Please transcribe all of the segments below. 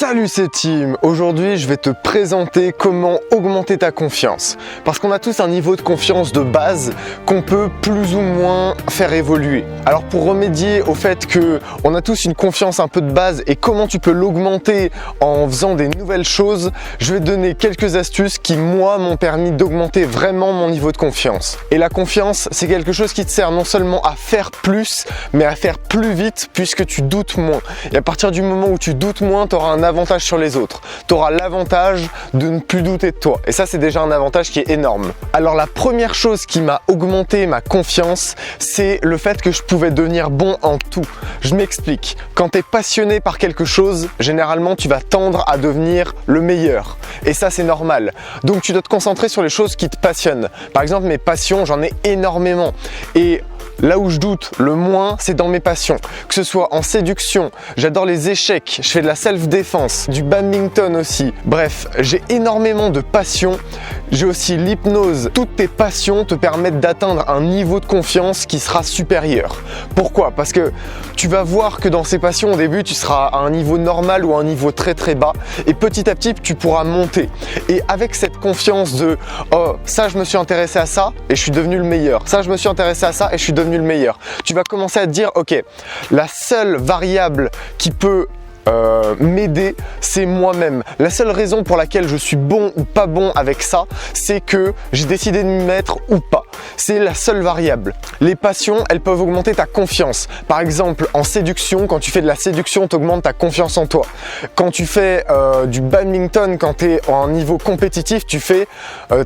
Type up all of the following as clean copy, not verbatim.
Salut, c'est Tim. Aujourd'hui, je vais te présenter comment augmenter ta confiance. Parce qu'on a tous un niveau de confiance de base qu'on peut plus ou moins faire évoluer. Alors pour remédier au fait qu'on a tous une confiance un peu de base et comment tu peux l'augmenter en faisant des nouvelles choses, je vais te donner quelques astuces qui, moi, m'ont permis d'augmenter vraiment mon niveau de confiance. Et la confiance, c'est quelque chose qui te sert non seulement à faire plus, mais à faire plus vite puisque tu doutes moins. Et à partir du moment où tu doutes moins, tu auras un avantage sur les autres. Tu auras l'avantage de ne plus douter de toi. Et ça, c'est déjà un avantage qui est énorme. Alors la première chose qui m'a augmenté ma confiance, c'est le fait que je pouvais devenir bon en tout. Je m'explique. Quand tu es passionné par quelque chose, généralement, tu vas tendre à devenir le meilleur. Et ça, c'est normal. Donc tu dois te concentrer sur les choses qui te passionnent. Par exemple, mes passions, j'en ai énormément. Et là où je doute le moins, c'est dans mes passions. Que ce soit en séduction, j'adore les échecs, je fais de la self-défense, du badminton aussi. Bref, j'ai énormément de passions. J'ai aussi l'hypnose. Toutes tes passions te permettent d'atteindre un niveau de confiance qui sera supérieur. Pourquoi? Parce que tu vas voir que dans ces passions, au début, tu seras à un niveau normal ou à un niveau très très bas. Et petit à petit, tu pourras monter. Et avec cette confiance de « Oh, ça, je me suis intéressé à ça et je suis devenu le meilleur. Ça, je me suis intéressé à ça et je suis devenu le meilleur. » Tu vas commencer à te dire « Ok, la seule variable qui peut m'aider, c'est moi-même. La seule raison pour laquelle je suis bon ou pas bon avec ça, c'est que j'ai décidé de m'y mettre ou pas. C'est la seule variable. Les passions, elles peuvent augmenter ta confiance. Par exemple, en séduction, quand tu fais de la séduction, tu augmentes ta confiance en toi. Quand tu fais du badminton, quand tu es à un niveau compétitif,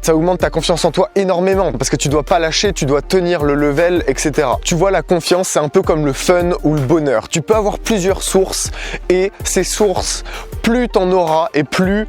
ça augmente ta confiance en toi énormément parce que tu dois pas lâcher, tu dois tenir le level, etc. Tu vois, la confiance, c'est un peu comme le fun ou le bonheur. Tu peux avoir plusieurs sources et ces sources, plus tu en auras et plus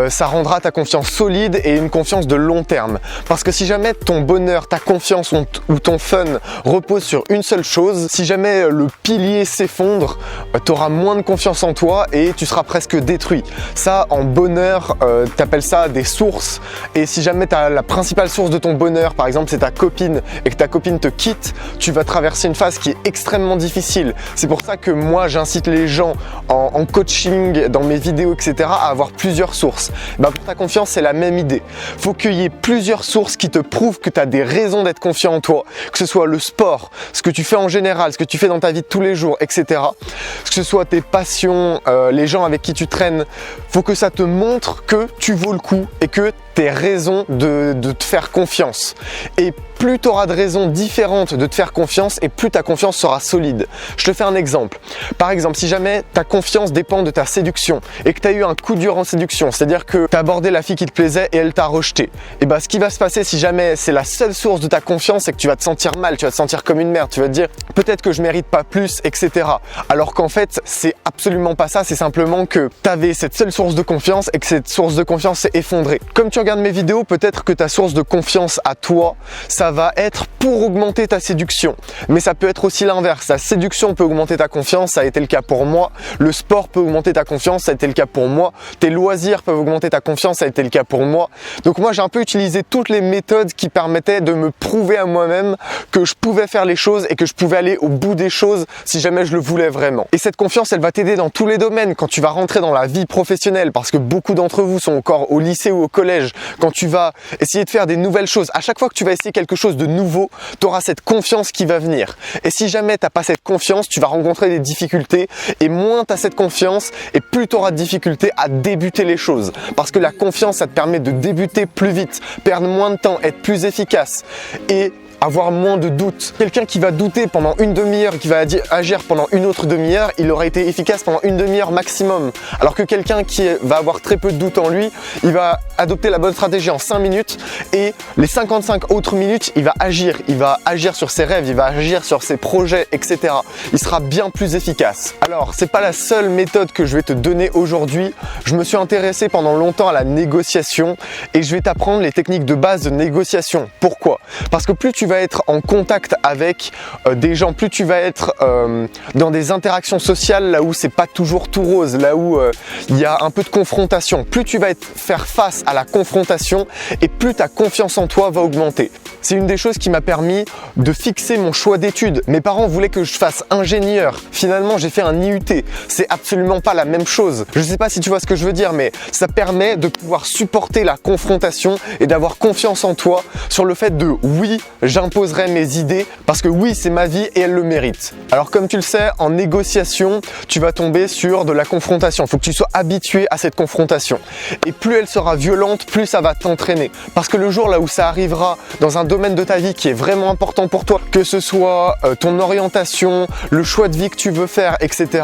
ça rendra ta confiance solide et une confiance de long terme. Parce que si jamais ton bonheur, ta confiance ou ton fun repose sur une seule chose, si jamais le pilier s'effondre, tu auras moins de confiance en toi et tu seras presque détruit. Ça, en bonheur, tu appelles ça des sources. Et si jamais la principale source de ton bonheur, par exemple, c'est ta copine et que ta copine te quitte, tu vas traverser une phase qui est extrêmement difficile. C'est pour ça que moi, j'incite les gens en coaching, dans mes vidéos, etc., à avoir plusieurs sources. Pour ta confiance, c'est la même idée. Faut qu'il y ait plusieurs sources qui te prouvent que tu as des raisons d'être confiant en toi, que ce soit le sport, ce que tu fais en général, ce que tu fais dans ta vie de tous les jours, etc. Que ce soit tes passions, les gens avec qui tu traînes, faut que ça te montre que tu vaux le coup et que tu as raison de te faire confiance. Et plus tu auras de raisons différentes de te faire confiance et plus ta confiance sera solide. Je te fais un exemple. Par exemple, si jamais ta confiance dépend de ta séduction et que tu as eu un coup dur en séduction, c'est-à-dire que tu as abordé la fille qui te plaisait et elle t'a rejeté, et ce qui va se passer si jamais c'est la seule source de ta confiance, c'est que tu vas te sentir mal, tu vas te sentir comme une merde, tu vas te dire peut-être que je mérite pas plus, etc. Alors qu'en fait, c'est absolument pas ça, c'est simplement que tu avais cette seule source de confiance et que cette source de confiance s'est effondrée. Comme tu regardes mes vidéos, peut-être que ta source de confiance à toi, ça va être pour augmenter ta séduction. Mais ça peut être aussi l'inverse. La séduction peut augmenter ta confiance, ça a été le cas pour moi. Le sport peut augmenter ta confiance, ça a été le cas pour moi. Tes loisirs peuvent augmenter ta confiance, ça a été le cas pour moi. Donc moi, j'ai un peu utilisé toutes les méthodes qui permettaient de me prouver à moi-même que je pouvais faire les choses et que je pouvais aller au bout des choses si jamais je le voulais vraiment. Et cette confiance, elle va t'aider dans tous les domaines. Quand tu vas rentrer dans la vie professionnelle, parce que beaucoup d'entre vous sont encore au lycée ou au collège, quand tu vas essayer de faire des nouvelles choses, à chaque fois que tu vas essayer quelque chose de nouveau, tu auras cette confiance qui va venir. Et si jamais tu n'as pas cette confiance, tu vas rencontrer des difficultés et moins tu as cette confiance et plus tu auras de difficultés à débuter les choses. Parce que la confiance, ça te permet de débuter plus vite, perdre moins de temps, être plus efficace et avoir moins de doutes. Quelqu'un qui va douter pendant une demi-heure et qui va agir pendant une autre demi-heure, il aura été efficace pendant une demi-heure maximum. Alors que quelqu'un qui va avoir très peu de doutes en lui, il va adopter la bonne stratégie en 5 minutes et les 55 autres minutes, il va agir sur ses rêves, il va agir sur ses projets, etc. Il sera bien plus efficace. Alors, c'est pas la seule méthode que je vais te donner aujourd'hui. Je me suis intéressé pendant longtemps à la négociation et je vais t'apprendre les techniques de base de négociation. Pourquoi? Parce que plus tu vas vas être en contact avec des gens, plus tu vas être dans des interactions sociales là où c'est pas toujours tout rose, là où il y a un peu de confrontation, plus tu vas faire face à la confrontation et plus ta confiance en toi va augmenter. C'est une des choses qui m'a permis de fixer mon choix d'études. Mes parents voulaient que je fasse ingénieur. Finalement, j'ai fait un IUT. C'est absolument pas la même chose. Je sais pas si tu vois ce que je veux dire, mais ça permet de pouvoir supporter la confrontation et d'avoir confiance en toi sur le fait de oui, j'imposerai mes idées parce que oui, c'est ma vie et elle le mérite. Alors comme tu le sais, en négociation, tu vas tomber sur de la confrontation. Il faut que tu sois habitué à cette confrontation. Et plus elle sera violente, plus ça va t'entraîner. Parce que le jour là où ça arrivera dans un domaine de ta vie qui est vraiment important pour toi, que ce soit ton orientation, le choix de vie que tu veux faire, etc.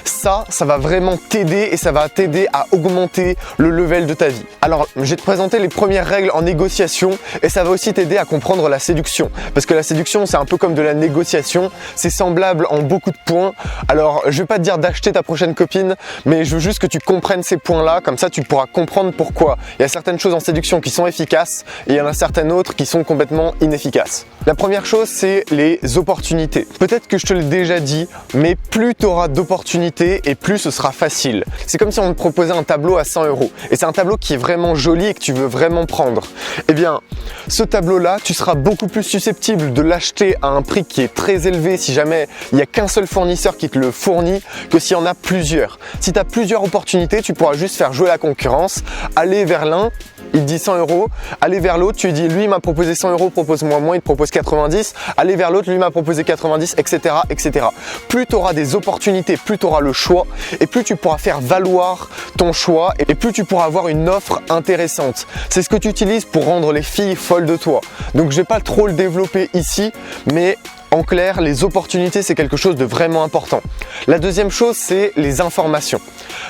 Ça va vraiment t'aider et ça va t'aider à augmenter le level de ta vie. Alors, je vais te présenter les premières règles en négociation et ça va aussi t'aider à comprendre la séduction. Parce que la séduction, c'est un peu comme de la négociation, c'est semblable en beaucoup de points. Alors, je vais pas te dire d'acheter ta prochaine copine, mais je veux juste que tu comprennes ces points-là, comme ça tu pourras comprendre pourquoi il y a certaines choses en séduction qui sont efficaces et il y en a certaines autres qui sont complètement inefficaces. La première chose, c'est les opportunités. Peut-être que je te l'ai déjà dit, mais plus tu auras d'opportunités et plus ce sera facile. C'est comme si on te proposait un tableau à 100 € et c'est un tableau qui est vraiment joli et que tu veux vraiment prendre. Eh bien, ce tableau-là, tu seras beaucoup plus susceptible de l'acheter à un prix qui est très élevé si jamais il n'y a qu'un seul fournisseur qui te le fournit que s'il y en a plusieurs. Si tu as plusieurs opportunités, tu pourras juste faire jouer la concurrence, aller vers l'un, il te dit 100 €, aller vers l'autre, tu lui dis lui il m'a proposé 100 €, propose-moi moins, il te propose 90, aller vers l'autre, lui m'a proposé 90, etc. etc. Plus tu auras des opportunités, plus tu auras le choix et plus tu pourras faire valoir ton choix et plus tu pourras avoir une offre intéressante. C'est ce que tu utilises pour rendre les filles folles de toi. Donc je vais pas trop le développer ici, mais en clair, les opportunités, c'est quelque chose de vraiment important. La deuxième chose, c'est les informations.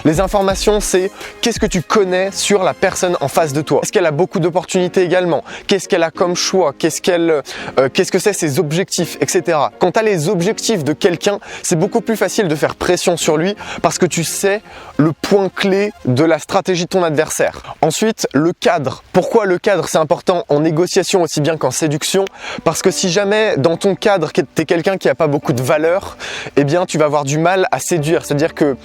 Les informations, c'est qu'est-ce que tu connais sur la personne en face de toi. Est-ce qu'elle a beaucoup d'opportunités également? Qu'est-ce qu'elle a comme choix? Qu'est-ce que c'est ses objectifs, etc. Quand tu as les objectifs de quelqu'un, c'est beaucoup plus facile de faire pression sur lui parce que tu sais le point clé de la stratégie de ton adversaire. Ensuite, le cadre. Pourquoi le cadre, c'est important en négociation aussi bien qu'en séduction? Parce que si jamais dans ton cadre, tu es quelqu'un qui n'a pas beaucoup de valeur, eh bien tu vas avoir du mal à séduire. C'est-à-dire que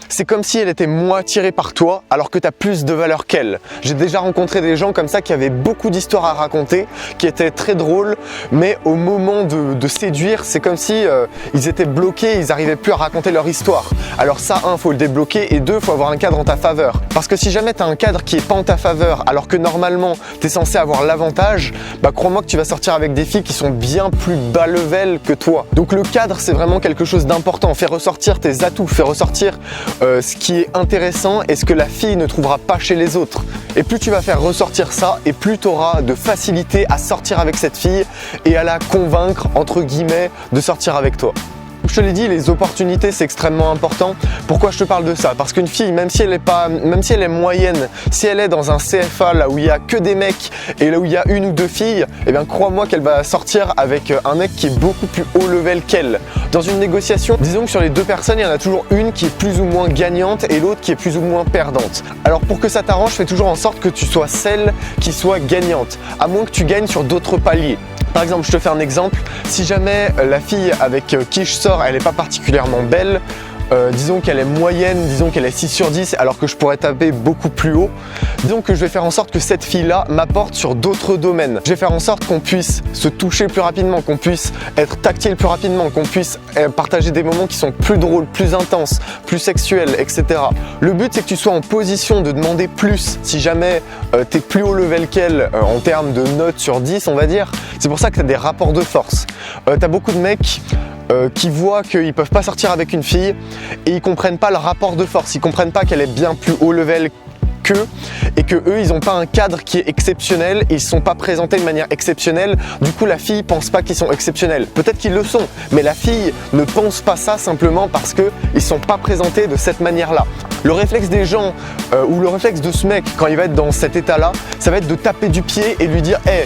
c'est comme si elle était moins attirée par toi alors que tu as plus de valeur qu'elle. J'ai déjà rencontré des gens comme ça qui avaient beaucoup d'histoires à raconter, qui étaient très drôles, mais au moment de séduire, c'est comme si ils étaient bloqués, ils n'arrivaient plus à raconter leur histoire. Alors ça, un, faut le débloquer et deux, faut avoir un cadre en ta faveur. Parce que si jamais tu as un cadre qui est pas en ta faveur alors que normalement tu es censé avoir l'avantage, bah crois-moi que tu vas sortir avec des filles qui sont bien plus bas level que toi. Donc le cadre, c'est vraiment quelque chose d'important. Fais ressortir tes atouts, fais ressortir ce qui est intéressant et ce que la fille ne trouvera pas chez les autres. Et plus tu vas faire ressortir ça et plus tu auras de facilité à sortir avec cette fille et à la convaincre, entre guillemets, de sortir avec toi. Je te l'ai dit, les opportunités, c'est extrêmement important. Pourquoi je te parle de ça? Parce qu'une fille, même si elle est moyenne, si elle est dans un CFA là où il n'y a que des mecs et là où il y a une ou deux filles, eh bien crois-moi qu'elle va sortir avec un mec qui est beaucoup plus haut level qu'elle. Dans une négociation, disons que sur les deux personnes, il y en a toujours une qui est plus ou moins gagnante et l'autre qui est plus ou moins perdante. Alors pour que ça t'arrange, fais toujours en sorte que tu sois celle qui soit gagnante, à moins que tu gagnes sur d'autres paliers. Par exemple, je te fais un exemple, si jamais la fille avec qui je sors, elle n'est pas particulièrement belle, disons qu'elle est moyenne, disons qu'elle est 6 sur 10 alors que je pourrais taper beaucoup plus haut, disons que je vais faire en sorte que cette fille-là m'apporte sur d'autres domaines. Je vais faire en sorte qu'on puisse se toucher plus rapidement, qu'on puisse être tactile plus rapidement, qu'on puisse partager des moments qui sont plus drôles, plus intenses, plus sexuels, etc. Le but, c'est que tu sois en position de demander plus si jamais tu es plus haut level qu'elle en termes de notes sur 10, on va dire. C'est pour ça que tu as des rapports de force. Tu as beaucoup de mecs qui voient qu'ils peuvent pas sortir avec une fille et ils comprennent pas le rapport de force, ils comprennent pas qu'elle est bien plus haut level qu'eux et que eux ils ont pas un cadre qui est exceptionnel, ils sont pas présentés de manière exceptionnelle, du coup la fille pense pas qu'ils sont exceptionnels. Peut-être qu'ils le sont, mais la fille ne pense pas ça simplement parce que ils sont pas présentés de cette manière-là. Le réflexe des gens ou le réflexe de ce mec quand il va être dans cet état-là, ça va être de taper du pied et lui dire hey,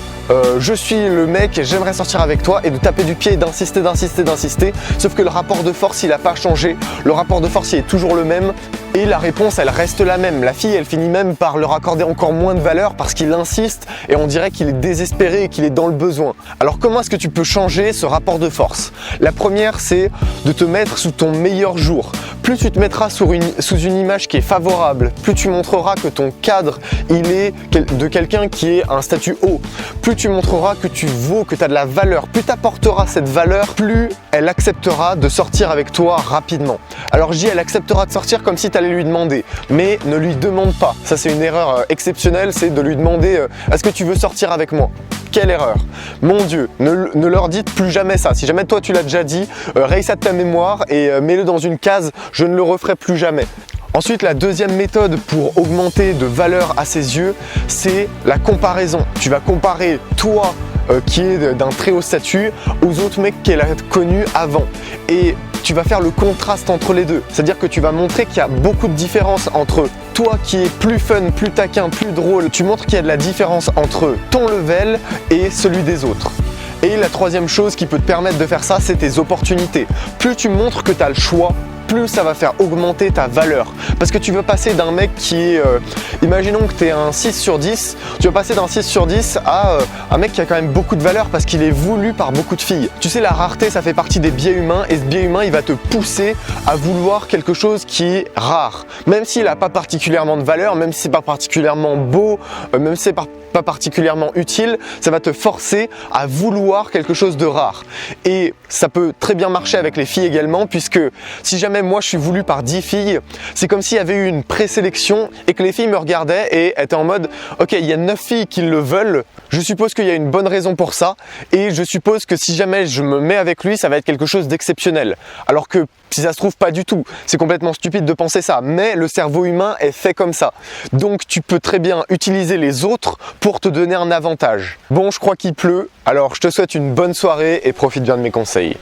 je suis le mec, j'aimerais sortir avec toi, et de taper du pied et d'insister, sauf que le rapport de force il n'a pas changé, le rapport de force il est toujours le même et la réponse elle reste la même. La fille elle finit même par leur accorder encore moins de valeur parce qu'il insiste et on dirait qu'il est désespéré et qu'il est dans le besoin. Alors comment est-ce que tu peux changer ce rapport de force? La première c'est de te mettre sous ton meilleur jour. Plus tu te mettras sous une image qui est favorable, plus tu montreras que ton cadre il est de quelqu'un qui est un statut haut, plus tu montreras que tu vaux, que tu as de la valeur, plus tu apporteras cette valeur, plus elle acceptera de sortir avec toi rapidement. Alors je dis elle acceptera de sortir comme si tu allais lui demander, mais ne lui demande pas. Ça c'est une erreur exceptionnelle, c'est de lui demander est-ce que tu veux sortir avec moi? Quelle erreur! Mon Dieu, ne leur dites plus jamais ça. Si jamais toi tu l'as déjà dit, raye ça de ta mémoire et mets-le dans une case, je ne le referai plus jamais. Ensuite, la deuxième méthode pour augmenter de valeur à ses yeux, c'est la comparaison. Tu vas comparer toi qui est d'un très haut statut aux autres mecs qu'elle a connus avant. Et tu vas faire le contraste entre les deux. C'est-à-dire que tu vas montrer qu'il y a beaucoup de différence entre toi qui est plus fun, plus taquin, plus drôle. Tu montres qu'il y a de la différence entre ton level et celui des autres. Et la troisième chose qui peut te permettre de faire ça, c'est tes opportunités. Plus tu montres que tu as le choix, plus ça va faire augmenter ta valeur. Parce que tu veux passer d'un mec qui est, imaginons que tu es un 6 sur 10, tu vas passer d'un 6 sur 10 à un mec qui a quand même beaucoup de valeur parce qu'il est voulu par beaucoup de filles. Tu sais, la rareté, ça fait partie des biais humains et ce biais humain, il va te pousser à vouloir quelque chose qui est rare. Même s'il n'a pas particulièrement de valeur, même si c'est pas particulièrement beau, même si c'est pas particulièrement utile, ça va te forcer à vouloir quelque chose de rare. Et ça peut très bien marcher avec les filles également, puisque si jamais moi je suis voulu par 10 filles, c'est comme s'il y avait eu une présélection et que les filles me regardaient et étaient en mode ok, il y a 9 filles qui le veulent, je suppose qu'il y a une bonne raison pour ça et je suppose que si jamais je me mets avec lui, ça va être quelque chose d'exceptionnel. Alors que si ça se trouve pas du tout, c'est complètement stupide de penser ça, mais le cerveau humain est fait comme ça. Donc tu peux très bien utiliser les autres pour te donner un avantage. Bon, je crois qu'il pleut, alors je te souhaite une bonne soirée et profite bien de mes conseils.